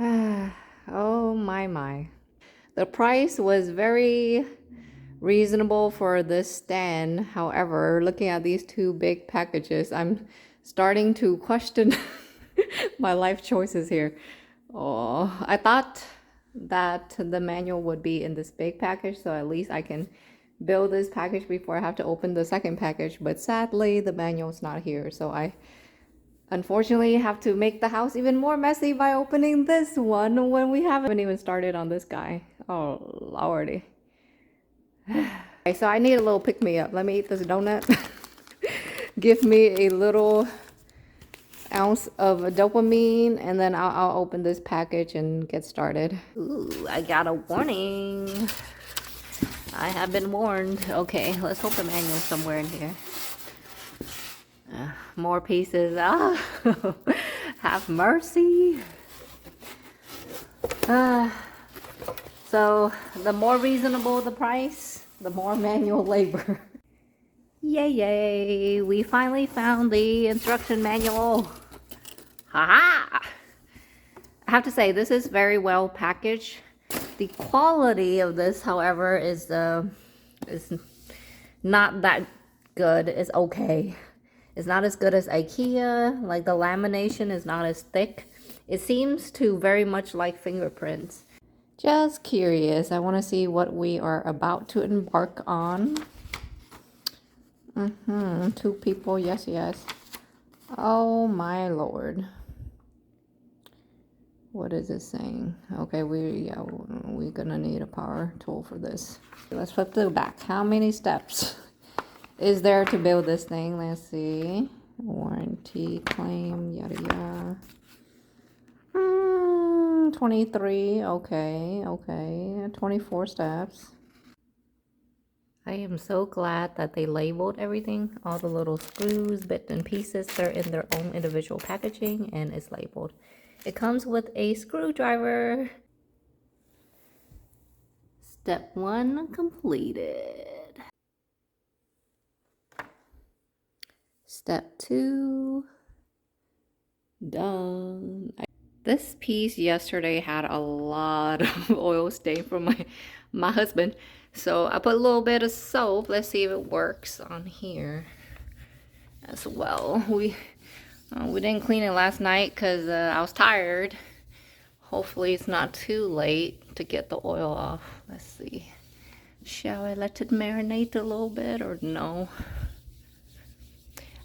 Oh my. The price was very reasonable for this stand. However, looking at these two big packages, I'm starting to question my life choices here. Oh, I thought that the manual would be in this big package, so at least I can build this package before I have to open the second package. But sadly, the manual's not here, so I unfortunately have to make the house even more messy by opening this one when we haven't even started on this guy. Oh, lordy. Okay, so I need a little pick-me-up. Let me eat this donut. Give me a little ounce of dopamine, and then I'll open this package and get started. Ooh, I got a warning. I have been warned. Okay, let's hope the manual's somewhere in here. More pieces. Ah, have mercy. So the more reasonable the price, the more manual labor. Yay, we finally found the instruction manual. Haha! I have to say, this is very well packaged. The quality of this, however, is not that good. It's okay. It's not as good as IKEA. Like, the lamination is not as thick. It seems to very much like fingerprints. Just curious. I want to see what we are about to embark on. Two people. Yes, yes. Oh my lord. What is it saying? Okay, we're gonna need a power tool for this. Let's flip to the back. How many steps is there to build this thing? Let's see. Warranty claim, yada yada. 23. Okay. 24 steps. I am so glad that they labeled everything. All the little screws, bits and pieces, they're in their own individual packaging and it's labeled. It comes with a screwdriver. Step 1 completed. Step 2 done. This piece yesterday had a lot of oil stain from my husband. So I put a little bit of soap. Let's see if it works on here as well. We didn't clean it last night because I was tired. Hopefully it's not too late to get the oil off. Let's see. Shall I let it marinate a little bit or no?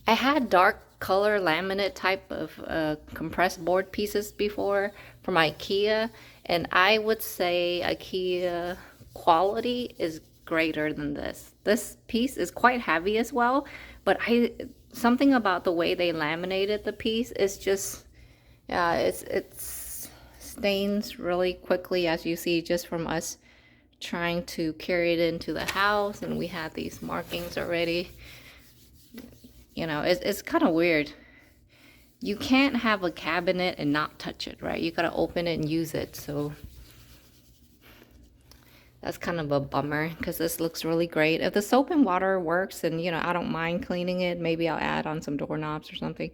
I had dark color laminate type of compressed board pieces before from IKEA, and I would say IKEA quality is greater than this. This piece is quite heavy as well, but something about the way they laminated the piece is just, yeah, it's stains really quickly, as you see, just from us trying to carry it into the house, and we had these markings already. You know, it's kind of weird. You can't have a cabinet and not touch it, right? You gotta open it and use it. So that's kind of a bummer because this looks really great. If the soap and water works, and you know, I don't mind cleaning it, maybe I'll add on some doorknobs or something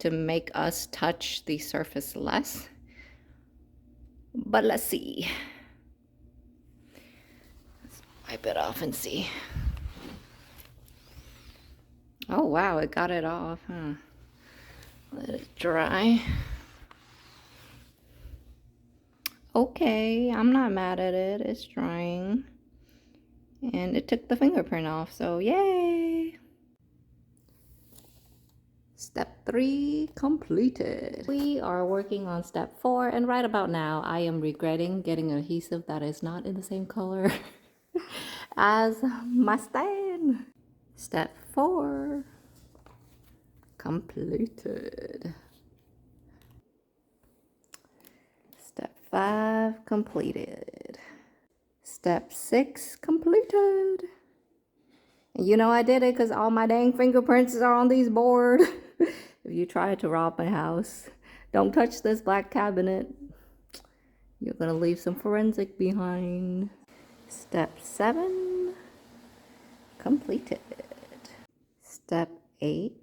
to make us touch the surface less. But let's see. Let's wipe it off and see. Oh wow, it got it off, huh? Let it dry. Okay, I'm not mad at it. It's drying. And it took the fingerprint off, so yay! Step 3 completed. We are working on step 4, and right about now, I am regretting getting adhesive that is not in the same color as my stand. Step 4 completed. Step 5 completed. Step 6 completed. And you know I did it because all my dang fingerprints are on these boards. If you try to rob my house, don't touch this black cabinet. You're gonna leave some forensic behind. Step 7 completed. Step 8.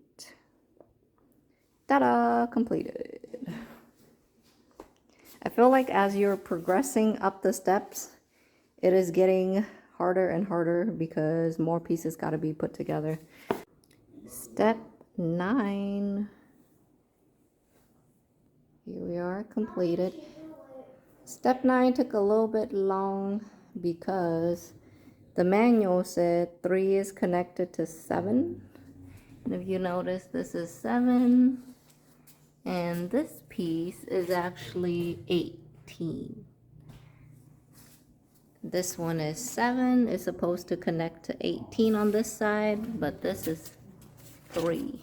Ta-da! Completed. I feel like as you're progressing up the steps, it is getting harder and harder because more pieces got to be put together. Step 9. Here we are, completed. Step 9 took a little bit long because the manual said 3 is connected to 7. And if you notice, this is 7. And this piece is actually 18. This one is 7. It's supposed to connect to 18 on this side, but this is 3.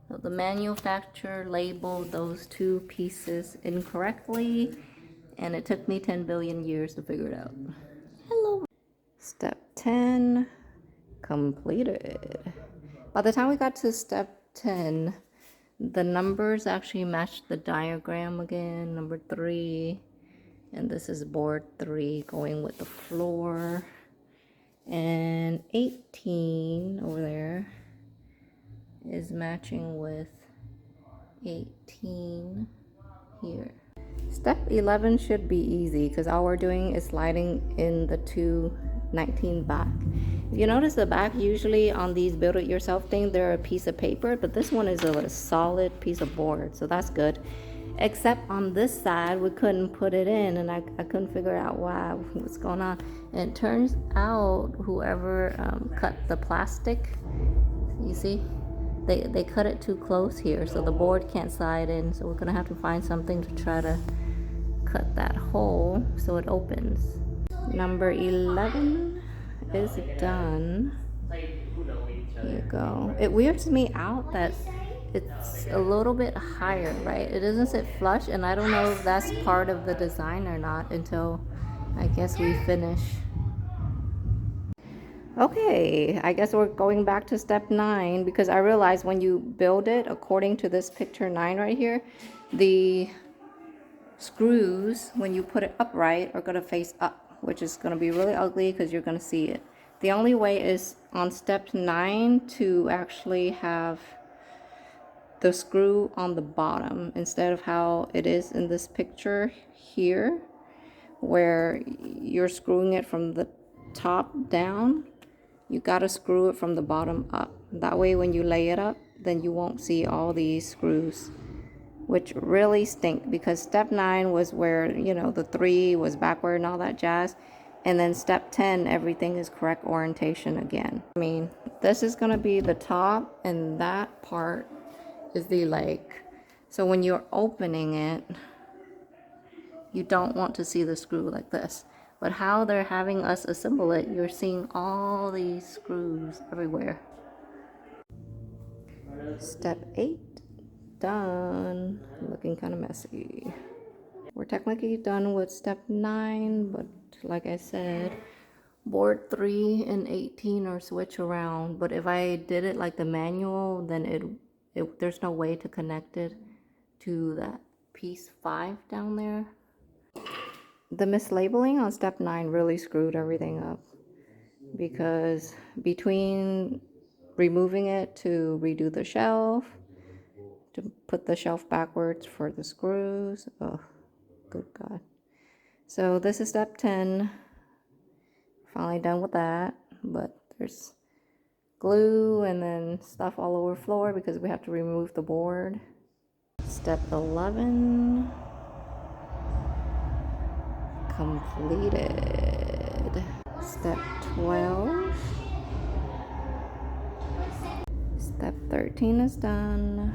So the manufacturer labeled those two pieces incorrectly, and it took me 10 billion years to figure it out. Hello. Step 10 completed. By the time we got to step 10, the numbers actually matched the diagram again. Number 3, and this is board 3 going with the floor, and 18 over there is matching with 18 here. Step 11 should be easy because all we're doing is sliding in the 219 back. If you notice the back, usually on these build it yourself thing, they're a piece of paper, but this one is a solid piece of board, so that's good. Except on this side, we couldn't put it in, and I couldn't figure out why, what's going on. And it turns out whoever cut the plastic, you see, they cut it too close here, so the board can't slide in. So we're gonna have to find something to try to cut that hole so it opens. Number 11 is done. Here you go. It weirds me out that it's a little bit higher, right? It doesn't sit flush, and I don't know if that's part of the design or not until I guess we finish. Okay, I guess we're going back to step 9 because I realized when you build it according to this picture 9 right here, the screws, when you put it upright, are going to face up, which is going to be really ugly because you're going to see it. The only way is on step 9 to actually have the screw on the bottom instead of how it is in this picture here, where you're screwing it from the top down. You gotta screw it from the bottom up. That way when you lay it up, then you won't see all these screws, which really stink because step 9 was where, you know, the 3 was backward and all that jazz. And then step 10, everything is correct orientation again. I mean, this is gonna be the top and that part is the leg. So when you're opening it, you don't want to see the screw like this. But how they're having us assemble it, you're seeing all these screws everywhere. Step 8, done. Looking kind of messy. We're technically done with step 9, but like I said, board 3 and 18 are switch around. But if I did it like the manual, then there's no way to connect it to that piece 5 down there. The mislabeling on step 9 really screwed everything up because between removing it to redo the shelf, to put the shelf backwards for the screws, oh, good God. So this is step 10. Finally done with that, but there's glue and then stuff all over the floor because we have to remove the board. Step 11. Completed. Step 12. Step 13 is done.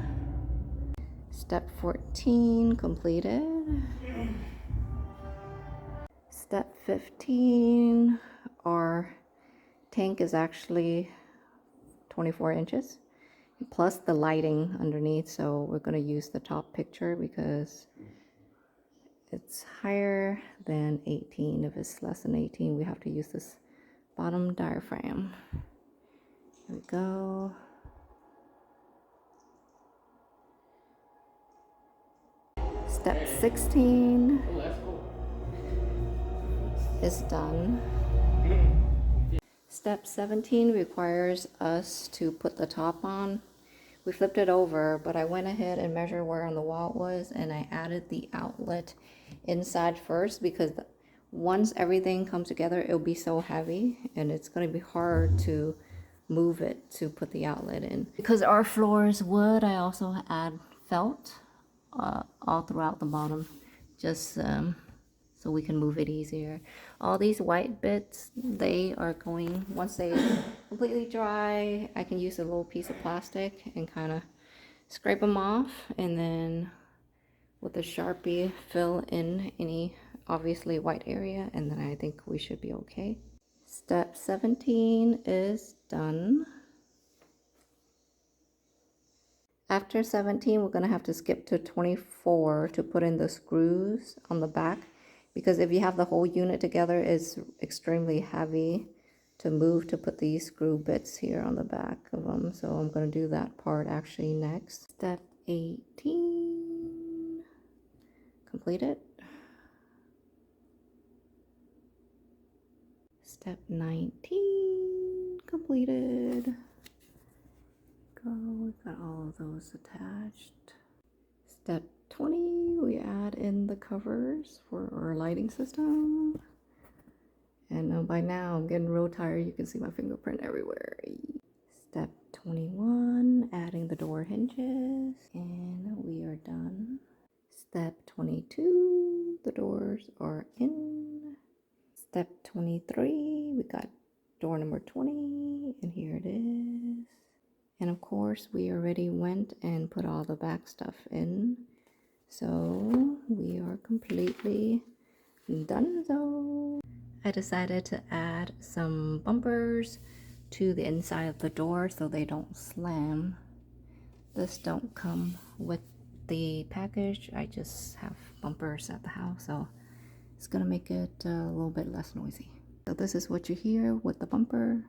Step 14 completed. Step 15, our tank is actually 24 inches plus the lighting underneath, so we're going to use the top picture because it's higher than 18. If it's less than 18, we have to use this bottom diaphragm. Here we go. Step 16 is done. Step 17 requires us to put the top on. we flipped it over, but I went ahead and measured where on the wall it was, and I added the outlet inside first, because once everything comes together, it'll be so heavy and it's going to be hard to move it to put the outlet in. Because our floor is wood, I also add felt all throughout the bottom, just so we can move it easier. All these white bits, they are going, once they completely dry, I can use a little piece of plastic and kind of scrape them off, and then with a Sharpie fill in any obviously white area, and then I think we should be okay. Step 17 is done. After 17, we're going to have to skip to 24 to put in the screws on the back, because if you have the whole unit together, it's extremely heavy to move to put these screw bits here on the back of them. So I'm going to do that part actually next. Step 18, complete it. Step 19, completed. Go, we got all of those attached. Step 20, we add in the covers for our lighting system. And by now I'm getting real tired, you can see my fingerprint everywhere. Step 21, adding the door hinges, and we are done. Step 22, the doors are in. Step 23, we got door number 20, and here it is. And of course, we already went and put all the back stuff in. So we are completely done though. I decided to add some bumpers to the inside of the door so they don't slam. This don't come with the package. I just have bumpers at the house, so it's gonna make it a little bit less noisy. So this is what you hear with the bumper,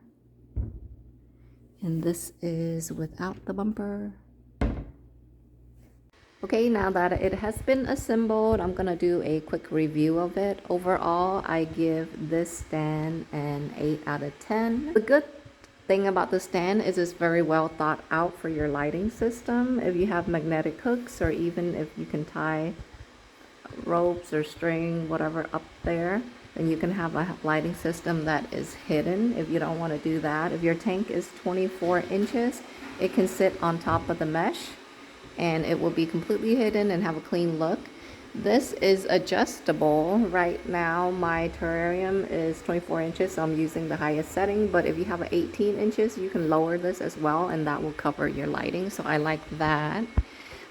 and this is without the bumper. Okay, now that it has been assembled, I'm gonna do a quick review of it. Overall, I give this stand an 8 out of 10. The good thing about the stand is it's very well thought out for your lighting system. If you have magnetic hooks, or even if you can tie ropes or string, whatever, up there, then you can have a lighting system that is hidden if you don't want to do that. If your tank is 24 inches, it can sit on top of the mesh and it will be completely hidden and have a clean look. This is adjustable. Right now my terrarium is 24 inches, so I'm using the highest setting, but if you have 18 inches, you can lower this as well, and that will cover your lighting, so I like that.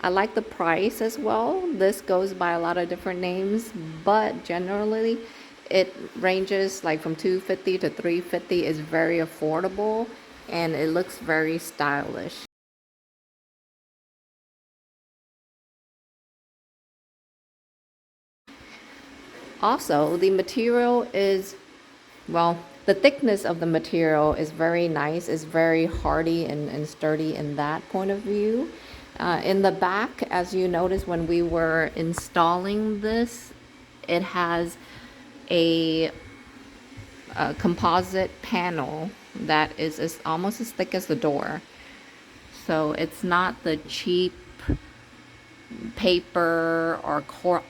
I like the price as well. This goes by a lot of different names, but generally it ranges like from $250 to $350. Is very affordable and it looks very stylish. Also, the material is, well, the thickness of the material is very nice. It's very hardy and sturdy in that point of view. In the back, as you notice when we were installing this, it has a composite panel that is almost as thick as the door. So it's not the cheap paper or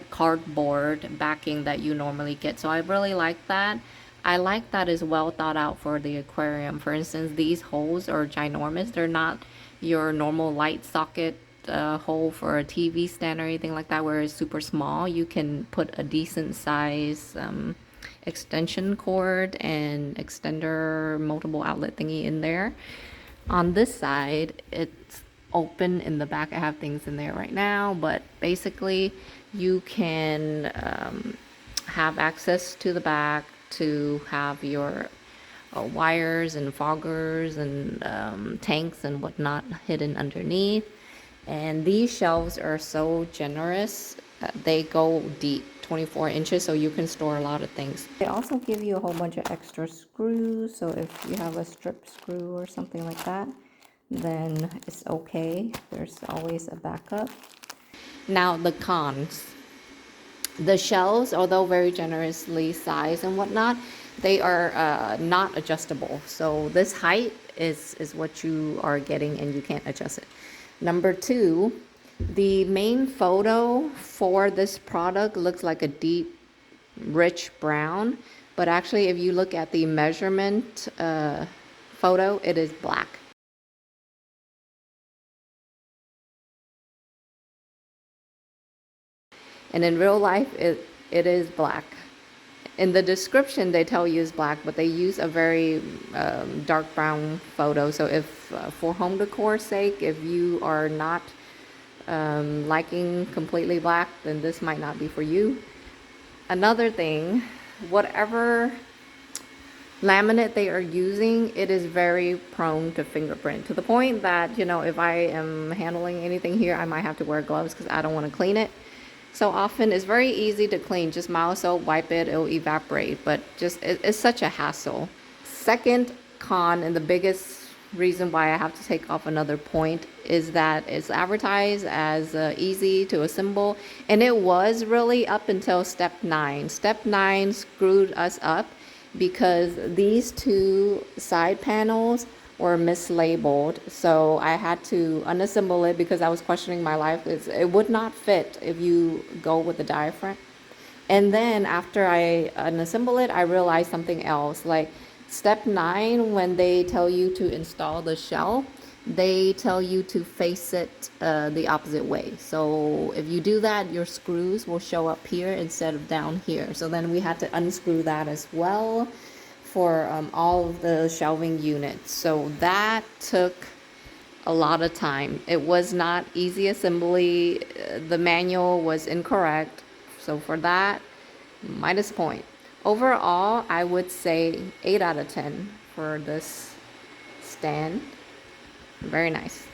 cardboard backing that you normally get. So I really like that. I like that is well thought out for the aquarium. For instance, these holes are ginormous. They're not your normal light socket hole for a TV stand or anything like that where it's super small. You can put a decent size extension cord and extender multiple outlet thingy in there. On this side, it's open in the back. I have things in there right now, but basically you can have access to the back to have your wires and foggers and tanks and whatnot hidden underneath. And these shelves are so generous. They go deep, 24 inches, so you can store a lot of things. They also give you a whole bunch of extra screws, so if you have a strip screw or something like that, then it's okay. There's always a backup. Now the cons. The shelves, although very generously sized and whatnot, they are not adjustable. So this height is what you are getting and you can't adjust it. Number two, the main photo for this product looks like a deep, rich brown, but actually if you look at the measurement photo, it is black. And in real life, it is black. In the description, they tell you it's black, but they use a very dark brown photo. So if, for home decor sake, if you are not liking completely black, then this might not be for you. Another thing, whatever laminate they are using, it is very prone to fingerprint, to the point that, you know, if I am handling anything here, I might have to wear gloves because I don't want to clean it so often. It's very easy to clean, just mild soap, wipe it, it'll evaporate, but just it's such a hassle. Second con, and the biggest reason why I have to take off another point, is that it's advertised as easy to assemble, and it was really up until step 9. Step 9 screwed us up because these two side panels were mislabeled, so I had to unassemble it because I was questioning my life. It would not fit if you go with the diaphragm. And then after I unassemble it, I realized something else. Like step 9, when they tell you to install the shell, they tell you to face it the opposite way. So if you do that, your screws will show up here instead of down here. So then we had to unscrew that as well for all of the shelving units. So that took a lot of time. It was not easy assembly. The manual was incorrect. So for that, minus point. Overall, I would say 8 out of 10 for this stand. Very nice.